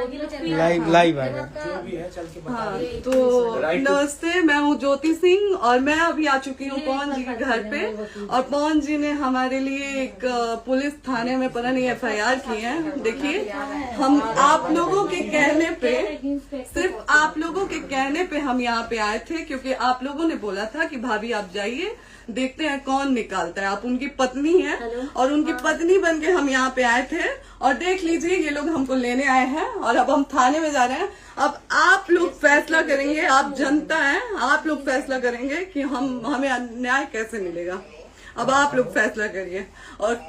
Live आएगा। हाँ, तो नमस्ते, मैं हूँ ज्योति सिंह और मैं अभी आ चुकी हूँ पवन जी के घर पे। और पवन जी ने हमारे लिए एक पुलिस थाने में पता नहीं FIR की है। देखिए, हम आप लोगों के कहने पे, सिर्फ आप लोगों के कहने पे हम यहाँ पे आए थे, क्योंकि आप लोगों ने बोला था कि भाभी आप जाइए, देखते हैं कौन निकालता है। आप उनकी पत्नी हैं और उनकी पत्नी बन के हम यहाँ पे आए थे। और देख लीजिए, ये लोग हमको लेने आए हैं और अब हम थाने में जा रहे हैं। अब आप लोग फैसला करेंगे, आप जनता हैं, आप लोग फैसला करेंगे कि हमें न्याय कैसे मिलेगा। अब आप लोग फैसला करिए। और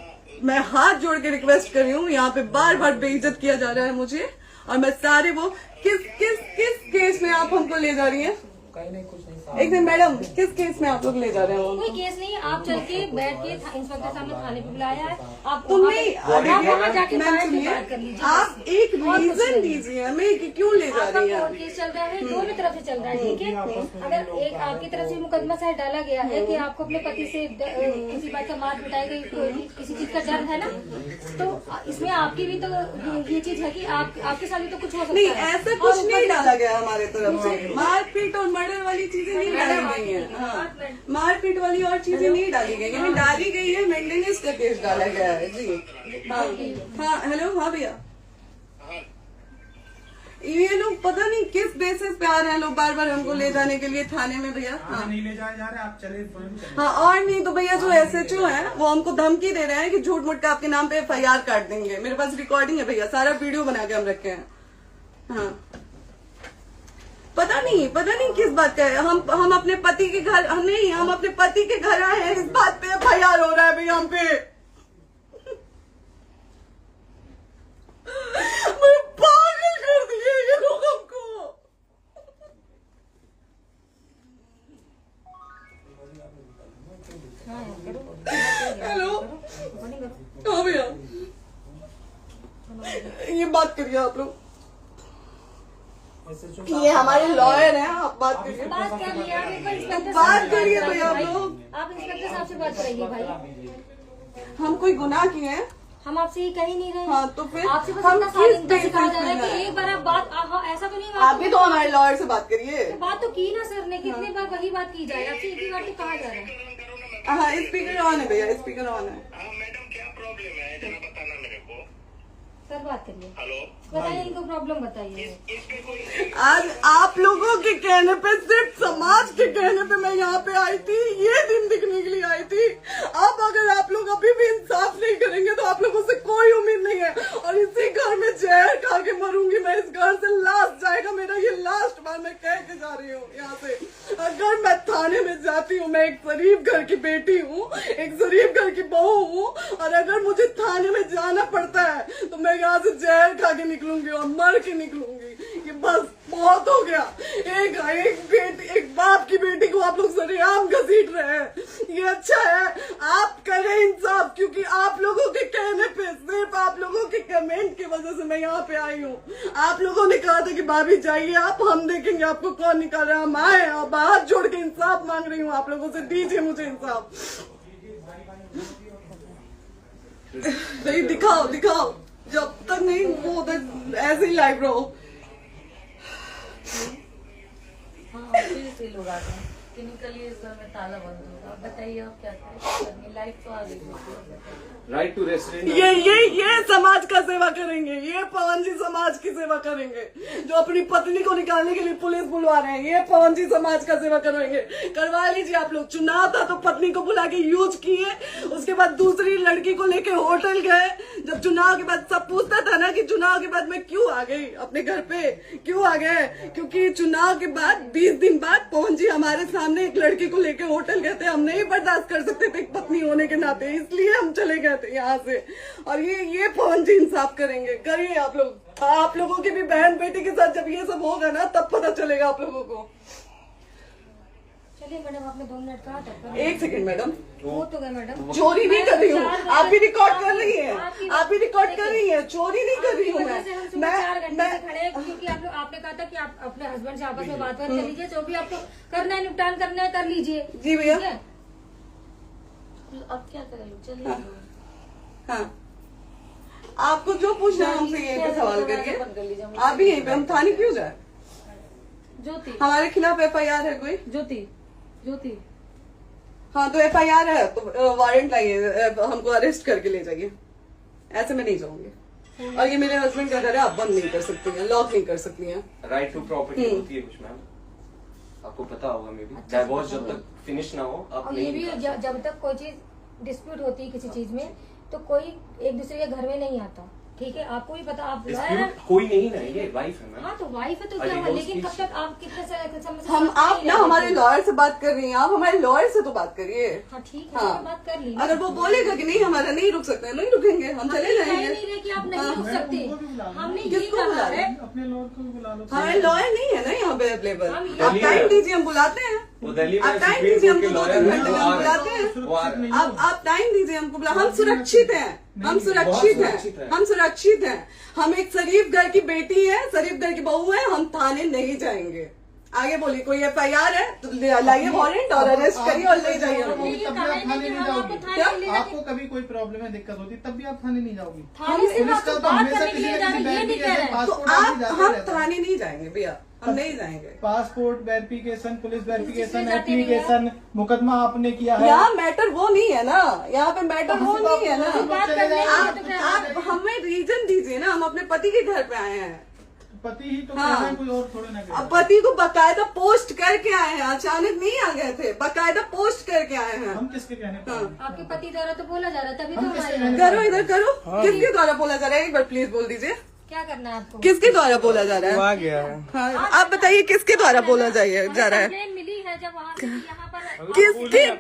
मैं हाथ जोड़ के रिक्वेस्ट कर रही हूँ, यहाँ पे बार बार बेइज्जत किया जा रहा है मुझे। और मैं सारे वो किस केस में आप हमको ले जा रही हैं? एक दिन मैडम, किस केस में आप लोग ले जा रहे हो? कोई केस नहीं, आप चल के बैठ के इंस्पेक्टर साहब ने थाने पे बुलाया है। आप नहीं, जाके बात कर लीजिए। आप एक रीजन दीजिए हमें कि क्यों ले जा रही है। केस चल रहा है, दोनों तरफ से चल रहा है, ठीक है। अगर एक आपकी तरफ से मुकदमा शायद डाला गया है कि आपको अपने पति से किसी बात का मार पिटाई गई, किसी चीज का डर है ना, तो इसमें आपकी भी तो ये चीज है कि आपके साथ भी तो कुछ हो सकता है। नहीं, ऐसा कुछ नहीं डाला गया हमारे तरफ से। मारपीट और मर्डर वाली चीजें नहीं डाली गई है। हाँ, मारपीट वाली और चीजें नहीं डाली गई है। डाली गई है मेंटेनेंस का केस डाला गया है जी। हाँ, हेलो, हाँ भैया, ये लोग पता नहीं किस बेसिस पे आ रहे हैं लोग बार बार हमको ले जाने के लिए थाने में भैया। हाँ, नहीं ले जाए जा रहे, आप चले। हाँ, और नहीं तो भैया जो SHO है वो हमको धमकी दे रहे हैं कि झूठ मूठ का आपके नाम पे FIR काट देंगे। मेरे पास रिकॉर्डिंग है भैया, सारा वीडियो बना के हम रखे हैं। हाँ, पता नहीं किस बात का है। हम अपने पति के घर नहीं, हम अपने पति के घर आए हैं, इस बात पे FIR हो रहा है भैया हम पे। पागल कर दिए ये लोग हमको। हेलो, हाँ भैया, ये बात करिए आप लोग। ये हमारे लॉयर हैं, आप बात करिए। बात कर लिया, बात करिए भैया आप लोग। आप इंस्पेक्टर साहब से बात कराइए भाई। हम कोई गुनाह किए हैं? हम आपसे ये कह ही नहीं रहे। हाँ, तो फिर आपसे बस हम इतना किस सारी सिखाया जा रहा है बेसिस कि पे एक बार आप बात ऐसा तो नहीं आप भी तो हमारे लॉयर से बात करिए। बात तो की ना सर ने, कितनी बार वही बात की जाए, आपसे एक ही बार तो कहा जा रहा है। हाँ, स्पीकर ऑन है भैया, स्पीकर ऑन है। मैडम क्या प्रॉब्लम है जरा बताना मेरे को। सर बात करिए, हेलो, बताइए इनको प्रॉब्लम बताइए। इसके कोई आज आप लोगों के कहने पे, सिर्फ समाज के कहने पे मैं यहाँ पे आई थी, ये दिन दिखने के लिए आई थी। अब अगर आप लोग अभी भी इंसाफ नहीं करेंगे तो आप लोगों से कोई उम्मीद नहीं है। और इसी घर में जहर खा के मरूंगी मैं। इस घर से लास्ट जाएगा मेरा, ये लास्ट बार मैं कह के जा रही हूँ यहाँ से। अगर मैं थाने में जाती हूँ, मैं एक शरीफ घर की बेटी हूँ, एक शरीफ घर की बहू हूँ, और अगर मुझे थाने में जाना पड़ता है तो मैं यहाँ से जहर खा के निकलूंगी और मर के निकलूंगी। ये बस बहुत हो गया। एक बाप की बेटी को आप लोग सरेआम घसीट रहे हैं। ये अच्छा है, आप करें इंसाफ, क्योंकि आप लोगों के कहने पे, सिर्फ आप लोगों के कमेंट की वजह से मैं यहाँ पे आई हूँ। आप लोगों ने कहा था कि भाभी जाइए आप, हम देखेंगे आपको कौन निकाल रहा है। हम आए और हाथ जोड़ के इंसाफ मांग रही हूँ आप लोगों से, दीजिए मुझे इंसाफ। नहीं, दिखाओ, जब तक नहीं वो उधर ऐसे ही लाइव रहो। हाँ, फिर से लोग आते हैं कि निकलिए, इस घर में ताला बंद होगा। बताइए आप क्या करें, लाइफ तो आ गई। राइट टू रेस्टोरेंट, ये समाज का सेवा करेंगे, ये पवन जी समाज की सेवा करेंगे। जो अपनी पत्नी को निकालने के लिए पुलिस बुलवा रहे हैं, ये पवन जी समाज का सेवा करेंगे। करवा लीजिए आप लोग। चुनाव था तो पत्नी को बुला के यूज किए, उसके बाद दूसरी लड़की को लेके होटल गए। जब चुनाव के बाद सब पूछता था ना कि चुनाव के बाद मैं क्यों आ गई अपने घर पे, क्यों आ गए, क्योंकि चुनाव के बाद 20 दिन बाद पवन जी हमारे सामने एक लड़की को लेके होटल गए थे। हम नहीं बर्दाश्त कर सकते थे एक पत्नी होने के नाते, इसलिए हम चले गए थे यहाँ से। और ये पवन जी इंसाफ करेंगे। करिए आप लोग। आप लोगों की भी बहन बेटी के साथ जब ये सब होगा ना, तब पता चलेगा आप लोगों को। चलिए मैडम, आपने 2 मिनट कहा था। 1 सेकंड मैडम, वो तो गए मैडम। चोरी नहीं कर रही हूँ, आप भी रिकॉर्ड कर रही हैं, आप भी रिकॉर्ड कर रही हैं। चोरी नहीं कर रही हूँ मैं 4 घंटे से खड़े हैं, क्योंकि आपने कहा था कि आप अपने हस्बैंड से आपस में बात कर लीजिए, जो भी आपको करना है, निपटान करना है, कर लीजिए। जी भैया। अब क्या करें, चलिए। हाँ, आपको जो पूछना है हमसे यहीं पे सवाल करिए। आप भी यहीं पे, हम थाने क्यों जाए? ज्योति, हमारे खिलाफ FIR है कोई? ज्योति हाँ तो FIR है तो वारंट लाइए, हमको अरेस्ट करके ले जाइए। ऐसे में नहीं जाऊंगी। और ये मेरे हस्बैंड का घर है, आप बंद नहीं कर सकती हैं, लॉक नहीं कर सकती हैं। राइट टू प्रॉपर्टी होती है कुछ मैम, आपको पता होगा मे बी। डाइवोर्स जब तक फिनिश ना हो आप और ये नहीं भी जब तक कोई चीज डिस्प्यूट होती है किसी चीज में, तो कोई एक दूसरे के घर में नहीं आता, ठीक है? आपको भी पता, आप लॉयर हैं। कोई नहीं ना, ये वाइफ है मैम। हाँ तो वाइफ है तो क्या हुआ, लेकिन कब तक आप कितने समय से हम आप ना हमारे लॉयर से बात कर रही हैं, आप हमारे लॉयर से तो बात करिए। हाँ ठीक है, हाँ। मैं बात कर ली। अगर वो बोलेगा कि नहीं हमारा नहीं रुक सकते, नहीं रुकेंगे, हम चले कह जाएंगे। नहीं रहे कि आप नहीं रुक सकते, हमने ये किसको कहा बुला है। अपने लॉयर को भी बुला लो। हमारे लॉयर नहीं है ना यहाँ पे अवेलेबल। हम आप टाइम दीजिए, हम बुलाते हैं। वो दिल्ली में आप टाइम सुप्रीम दीजिए, कोर्ट के हमको लॉयर 2-3 हैं, घंटे वो में आ हम बुलाते रहे हैं। हैं, वो आ रहे हैं। आप टाइम दीजिए हमको बुला, हम सुरक्षित हैं, हम सुरक्षित हैं, हम सुरक्षित हैं। हम एक शरीफ घर की बेटी है, शरीफ घर की बहू है, हम थाने नहीं जाएंगे। आगे बोलिए, कोई FIR है तो लाइए वारंट और अरेस्ट करिए और ले जाइए हमको। ये तब भी कहा आप है थाने कि नहीं हम जाओगी। आपको थाने ले जाके- आपको कभी कोई प्रॉब्लम है, दिक्कत होती, तब भी आप थाने नहीं जाओगी। थाने से पुलिस आप का तो बात हमेशा करने के किसी लिए न जा किसी रहे हैं, ये नहीं कह रहे हैं। तो पासपोर्ट आप आदि जाते हम रहता है। थाने नहीं जाएंगे भैया, हम नहीं जाएंगे। पासपोर्ट वेरिफिकेशन, पुलिस वेरिफिकेशन, इसमें जाते नहीं एप्लीकेशन, मुकदमा आपने किया है। यहाँ मैटर वो नहीं है ना, यहाँ पे मैटर वो नहीं है ना। बात करने के लिए तो क्या- आप हमें रीजन दीजिए ना, हम अपने पति के घर पे आए हैं। पति ही तो हाँ। कह रहे हैं, कोई और थोड़े ना कह रहे अब हैं। पति को बकायदा पोस्ट करके आए हैं, अचानक नहीं आ गए थे, बकायदा पोस्ट करके आए हैं। हम किसके कहने पर आए? आपके पति द्वारा तो बोला जा रहा है, तभी तो हम हम किसके आए कहने हैं। पर करो इधर करो, किसके द्वारा बोला जा रहा है, एक बार प्लीज बोल दीजिए, क्या करना है आपको? किसके द्वारा बोला जा रहा है? गया है। हाँ, आप बताइए किसके द्वारा बोला जा रहा है? कंप्लेन मिली है जब वहाँ से यहाँ पर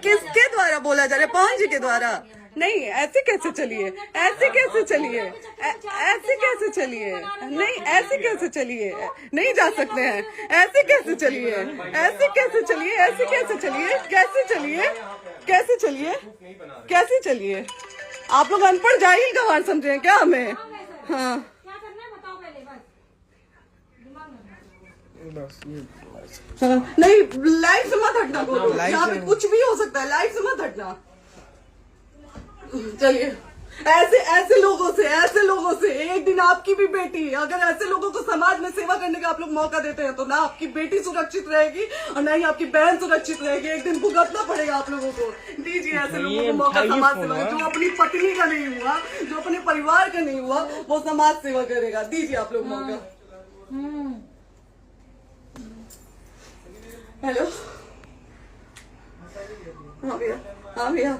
किसके द्वारा बोला जा रहा है? पवन जी के द्वारा? नहीं, ऐसे कैसे चलिए, ऐसे कैसे चलिए, ऐसे कैसे चलिए, नहीं ऐसे कैसे चलिए, नहीं जा सकते हैं, ऐसे कैसे चलिए, ऐसे कैसे चलिए, ऐसे कैसे चलिए, कैसे चलिए, कैसे चलिए, कैसे चलिए? आप लोग अनपढ़ जाहिल गंवार समझे हैं क्या हमें? हाँ क्या करना है बताओ पहले, बस दिमाग में बस ये हाँ, नहीं लाइफ से मत हटना, को यहाँ पे कुछ भी हो सकता है, लाइफ से मत हटना। चलिए, ऐसे लोगों से एक दिन आपकी भी बेटी, अगर ऐसे लोगों को समाज में सेवा करने का आप लोग मौका देते हैं तो ना आपकी बेटी सुरक्षित रहेगी और ना ही आपकी बहन सुरक्षित रहेगी। एक दिन भुगतना पड़ेगा आप लोगों को। दीजिए ऐसे लोगों को मौका समाज सेवा का, जो अपनी पत्नी का नहीं हुआ, जो अपने परिवार का नहीं हुआ, वो समाज सेवा करेगा। दीजिए आप लोग मौका। हेलो, हाँ भैया, हाँ भैया,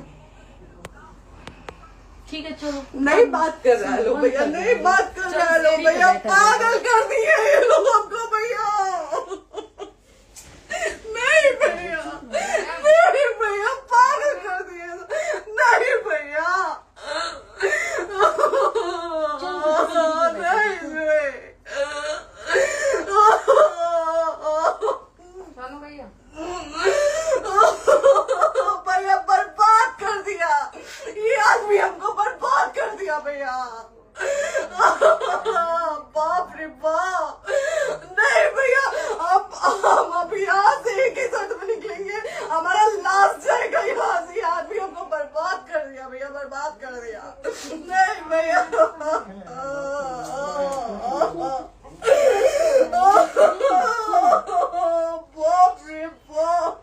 ठीक है चलो। नहीं बात कर रहा है लोग भैया, नहीं बात कर रहा है लोग भैया, पागल कर दिए ये लोग हमको भैया। नहीं भैया, नहीं भैया, पागल कर दिए, नहीं भैया, नहीं चलो भैया, भैया बर्बाद कर दिया ये आदमी, हमको बर्बाद कर दिया भैया। बाप रे बाप, नहीं भैया, अब हम अब यहाँ से एक ही शर्त में निकलेंगे, हमारा लास्ट जाएगा यहाँ से। ये आदमी हमको बर्बाद कर दिया भैया, बर्बाद कर दिया। नहीं भैया, बाप रे बाप,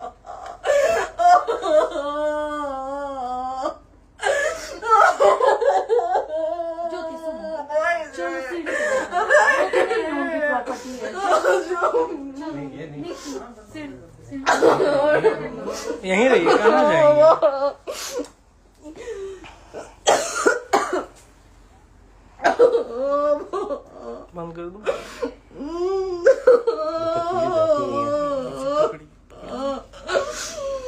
ज्योति सुनो, नहीं, चलो सीढ़ी पे नहीं, प्रॉपर्टी है, ये नहीं। सीढ़ी यहीं रहिए, कहाँ जाएंगे? बंद कर दूं?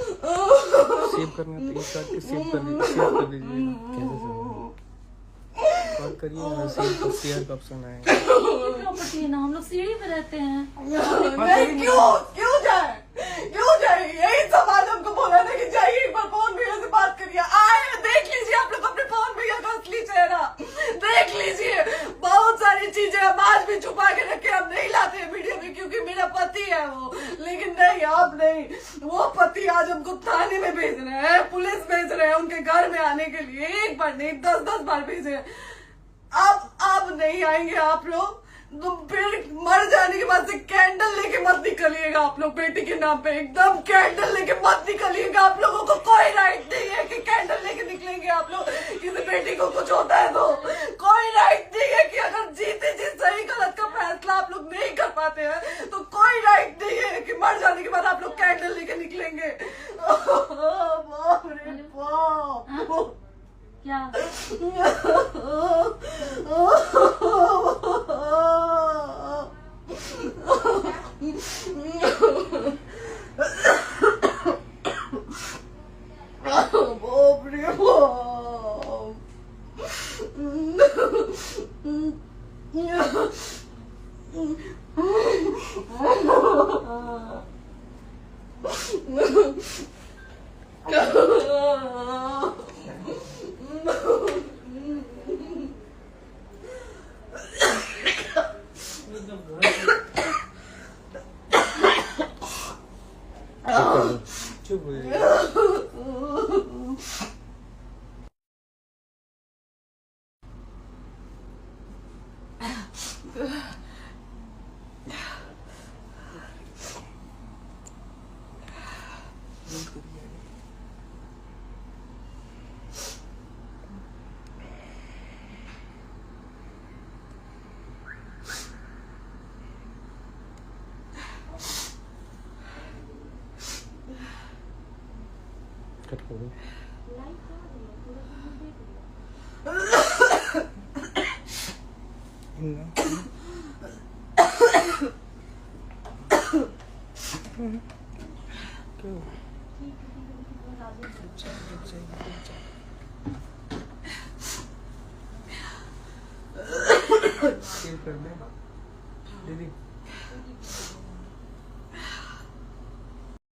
सेव करना तो एक काट के सेव कर दीजिए। कॉल करिए ना, सेव का शेयर का ऑप्शन आएगा। प्रॉपर्टी है ना, हम लोग सीढ़ी पे रहते हैं। नहीं, क्यों जाए, क्यों जाए? यही सवाल हमको बोला था कि जाइए एक बार पवन भैया से बात करिए। आए, देख लीजिए आप लोग अपने पवन भैया का असली चेहरा, देख लीजिए। बहुत सारी चीजें हम आज भी छुपा के रखे, हम नहीं लाते वीडियो में क्योंकि मेरा पति है वो, लेकिन नहीं, आप नहीं, वो पति आज हमको थाने में भेज रहे हैं, पुलिस भेज रहे हैं उनके घर में आने के लिए। एक बार नहीं, 10-10 बार भेजे हैं। अब नहीं आएंगे आप लोग, तो फिर मर जाने के बाद से कैंडल लेके मत निकलिएगा आप लोग बेटी के नाम पे, एकदम कैंडल लेके मत निकलिएगा। आप लोगों को कोई राइट नहीं है कि कैंडल लेके निकलेंगे आप लोग। किसी बेटी को कुछ होता है तो कोई राइट नहीं है कि अगर जीते जी सही गलत का फैसला आप लोग नहीं कर पाते हैं तो कोई राइट नहीं है कि मर जाने के बाद आप लोग कैंडल लेके निकलेंगे। बाप रे बाप। क्या बाप रे चुप हो जाइए। कट करो। कर दे दीदी।